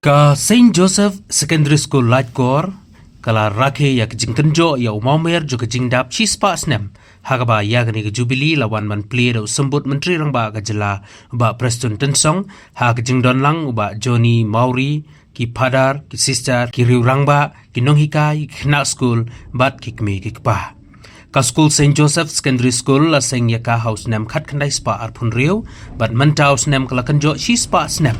Ka Saint Joseph Secondary School Lightcore kala rakhe yak jingkenjo ya umamer jo jingdap chispa snem hagaba yagni ke Jubilee lawan man plir sembut menteri rangba ka jela ba Preston Tensong ha ke jingdon lang uba Johnny Mauri ki padar ki sister ki riu rangba ki nonghika ki khna school bat ki kme ki pa ka school Saint Joseph Secondary School la seng ya ka house nem khat khandai spa arphun riu bat mentau snem kala kanjo chispa snem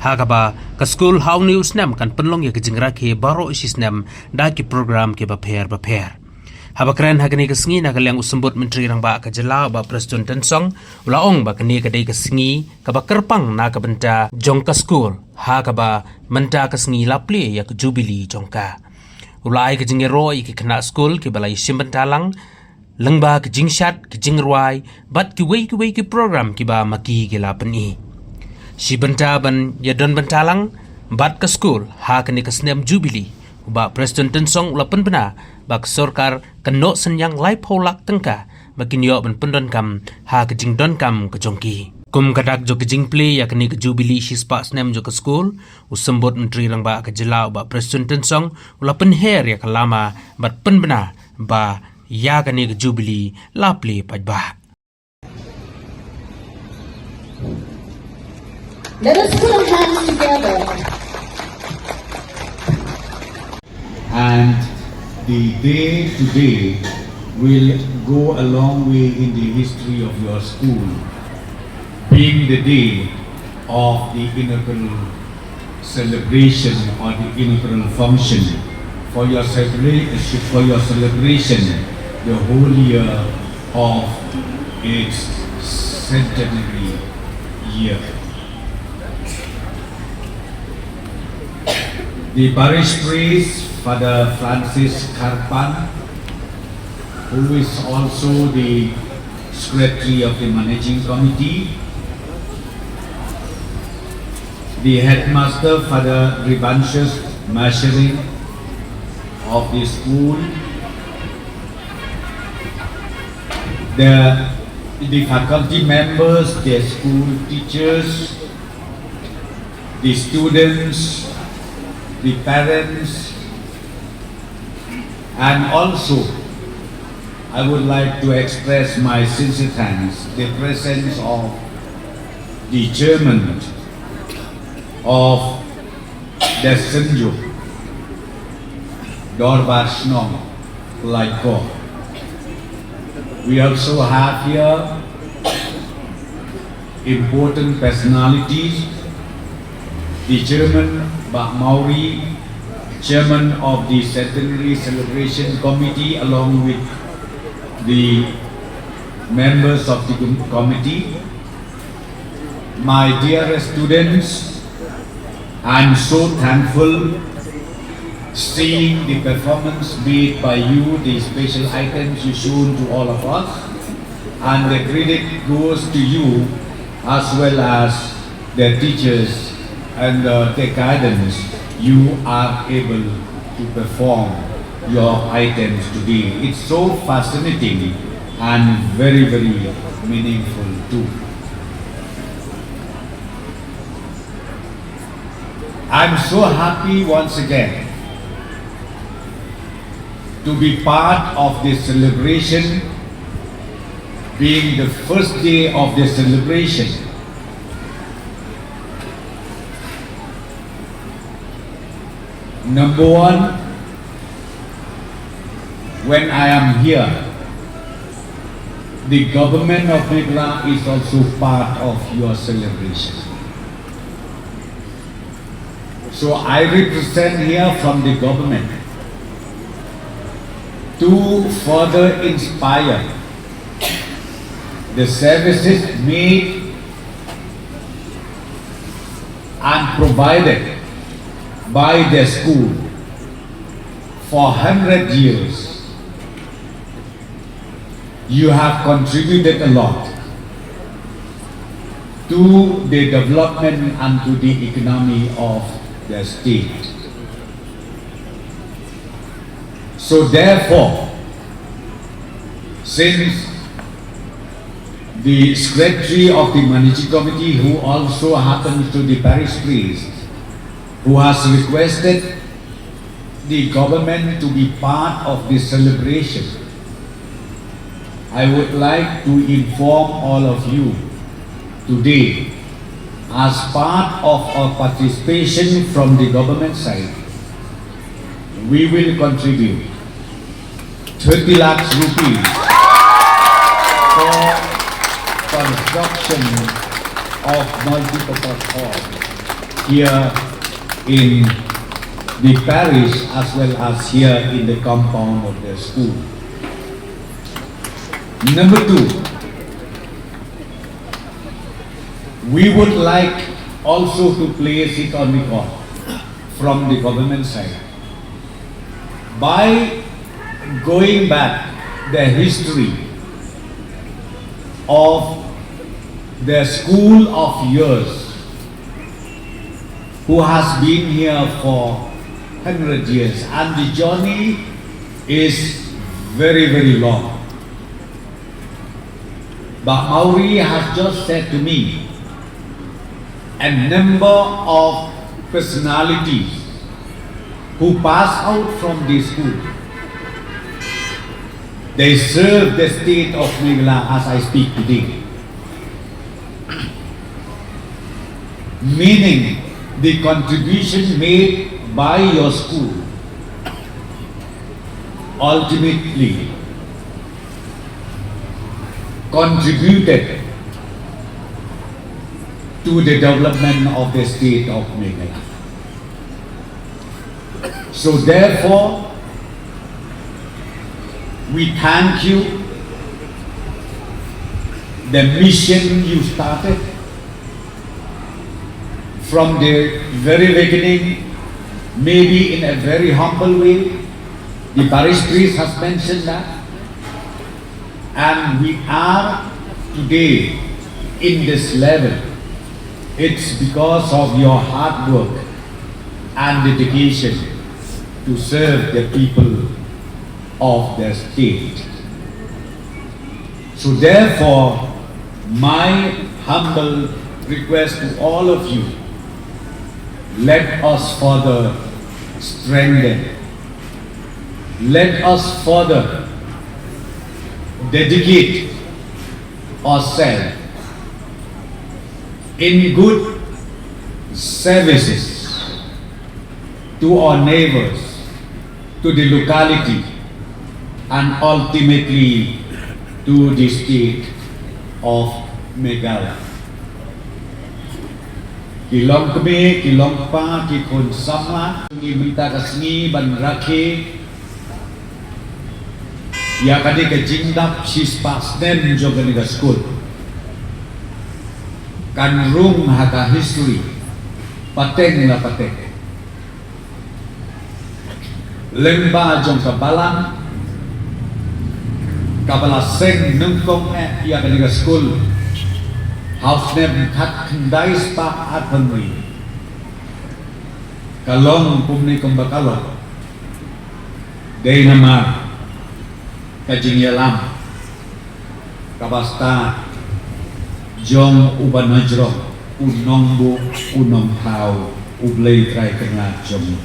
Hagaba ka school how news nem kan penlong ya kejingra ke baro isis nem da ki program ke baper. Habakran hagani ka sngi na kalyang usembut menteri rang ba ka jela ba Preston Tensong ulaong ba kani ka dai ka sngi ka bakerpang na ka benta jongka school hagaba menta ka sngi lapli ya ka Jubilee jongka ulai ka jingero ki kena school ki balai simbentalang lengba ka jingshat ki jingrwai bat ki wei ki program ki ba maki ki lapani Si benta ban ya don bentalang bat ke school ha kini ke snem Jubilee ba Preston Tensong ulapan bena bak sorkar keno senyang lai polak tengka bakin yo ban pendon kam ha ke jing don kam ke jongki kum kadak jo ke jing play ya kini ke Jubilee si spa snem jo ke school usembut menteri rang ba ke jelau ba Preston Tensong ulapan her ya kelama bat pen bena ba ya kini ke Jubilee la play pajba. Let us put our hands together. And the day today will go a long way in the history of your school, being the day of the inaugural celebration or the inaugural function for your celebration, the whole year of its centenary year. The parish priest, Father Francis Karpan, who is also the secretary of the managing committee, the headmaster, Father Ribantius Masherin of the school, the faculty members, the school teachers, the students, the parents, and also I would like to express my sincere thanks, the presence of the chairman of the Senjo, Dorbar Shnong Laiko. We also have here important personalities, the chairman Pak Mauri, chairman of the Centenary Celebration Committee, along with the members of the committee. My dearest students, I'm so thankful seeing the performance made by you, the special items you shown to all of us, and the credit goes to you as well as the teachers and the guidance you are able to perform your items today. It's so fascinating and very meaningful too. I'm so happy once again to be part of this celebration, being the first day of the celebration. Number one, when I am here, the government of Meghalaya is also part of your celebration. So I represent here from the government to further inspire the services made and provided by the school for 100 years. You have contributed a lot to the development and to the economy of the state. So therefore, since the secretary of the managing committee, who also happens to be parish priest, who has requested the government to be part of this celebration, I would like to inform all of you today, as part of our participation from the government side, we will contribute 20 lakhs rupees for construction of multi-purpose hall here in the parish as well as here in the compound of the school. Number two, we would like also to place it on record from the government side by going back the history of the school of years who has been here for 100 years, and the journey is very, very long. But Mauri has just said to me a number of personalities who passed out from this school. They serve the state of Meghalaya as I speak today. Meaning the contribution made by your school ultimately contributed to the development of the state of Meghalaya. So therefore, we thank you, the mission you started from the very beginning, maybe in a very humble way. The parish priest has mentioned that. And we are today in this level. It's because of your hard work and dedication to serve the people of the state. So therefore, my humble request to all of you, let us further strengthen, let us further dedicate ourselves in good services to our neighbors, to the locality, and ultimately to the state of Meghalaya. Kilong kami, kilong pa, kikon sama, minta kasni ban rakhe, ya kadi ka jingdap sis pasden jo kani ka school. Kan room haka history, pateng la pateng. Lemba jong kabalang, kabala seng nungkong ya kani ka school. House name kat kendai spa at penui. Kalong pumni kumbakalong. Day nama kajing yalam. Kabasta jong uban najrong unong bu unong tau ublay try kena jong.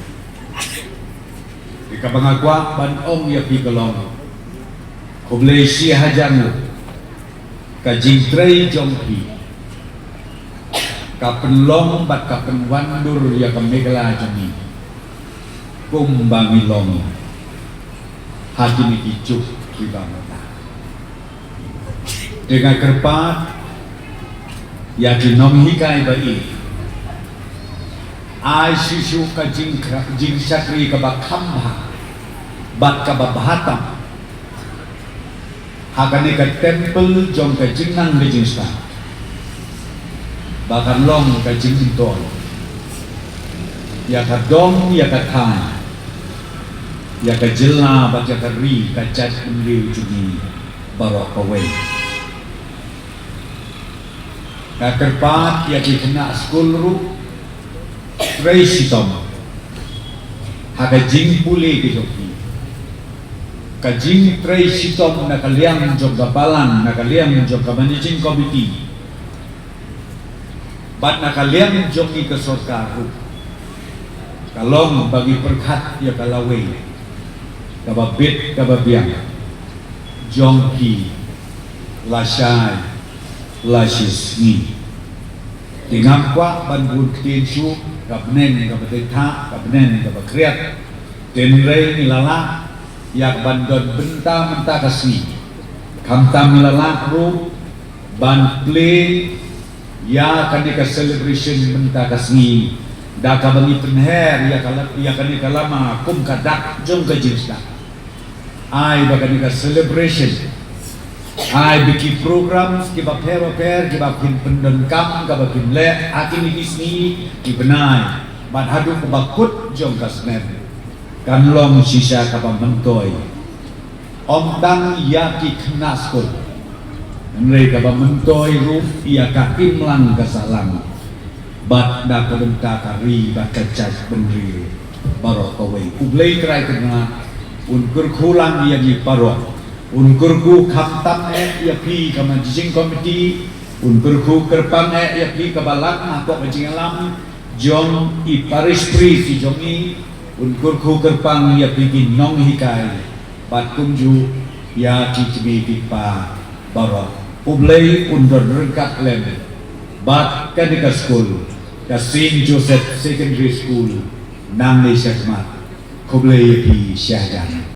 Ikabangagwa ban ong ya pikalong. Ublay siya hajang kajing tray jong pi. Kapenlong bat kapenwandur ya ke Meghalaya jami kumbangilong hati ni kicuk kibangata dengan kerpat ya kinong hikai bai ai sisu ka jing sakri ka bakhamba bat ka babahatam hakane ka temple jong ka jingnang bejing sta bahkan long ka jington ya ka dong ya ka thai ya ka jilna ba ya ka ri ka chat umri juni barok away ka kerpat ya ki kena school ru traisitom ha ka jing pule ki joki ka jing traisitom na kaliang jog gapalan na kaliang jog ka managing committee bat nakaliang joki ke sorkaru kalong bagi perkat ya kalawai kababit kababiang jongki lasai lasisni tingam kwa banbun ketinsu kabnen kabateta kabnen kabakriat tenrei nilala yak bandon benta menta kasni kamtam nilala ru ban play ya kanika celebration menta kasni da kabani penher ya kanika lama kum kadak jong ka jinsta ai bakanika celebration ai biki program kiba per kiba pin pendon kam kiba pin le akini disni kibenai ban hadu kubakut jong kasner kan long sisa kaba mentoy om dang yaki knaskol mereka kaba mentoy ru ia kakim lang kasalang bat da kadenta kari bat kacas benri barok kawai ublei krai kena unkur kulang ia di barok unkur ku kaptam ia pi kama jing komiti unkur ku kerpang ia pi kabalak napok jing alam jong i paris pri si jongi unkur ku kerpang ia pi nong hikai bat kumju ya cicbi pipa barok ublei undur rengkat lem bat kadika school ka St. Joseph Secondary School nang ni Syakmat Kublai Pi Syahdan